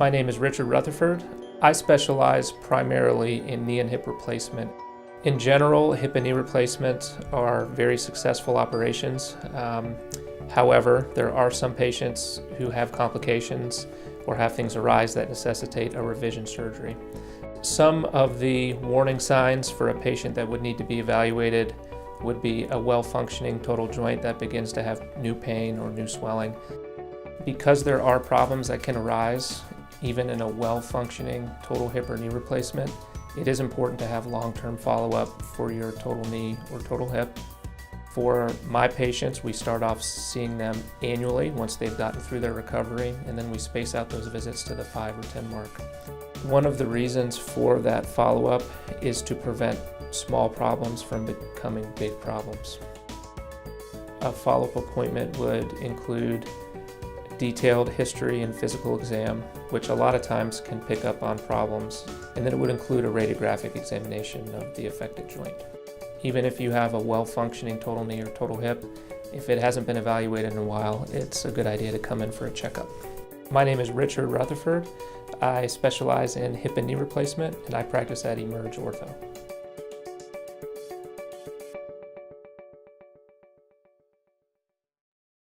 My name is Richard Rutherford. I specialize primarily in knee and hip replacement. In general, hip and knee replacements are very successful operations. However, there are some patients who have complications or have things arise that necessitate a revision surgery. Some of the warning signs for a patient that would need to be evaluated would be a well-functioning total joint that begins to have new pain or new swelling. Because there are problems that can arise even in a well-functioning total hip or knee replacement, it is important to have long-term follow-up for your total knee or total hip. For my patients, we start off seeing them annually once they've gotten through their recovery, and then we space out those visits to the 5 or 10 mark. One of the reasons for that follow-up is to prevent small problems from becoming big problems. A follow-up appointment would include detailed history and physical exam, which a lot of times can pick up on problems, and then it would include a radiographic examination of the affected joint. Even if you have a well-functioning total knee or total hip, if it hasn't been evaluated in a while, it's a good idea to come in for a checkup. My name is Richard Rutherford. I specialize in hip and knee replacement, and I practice at EmergeOrtho.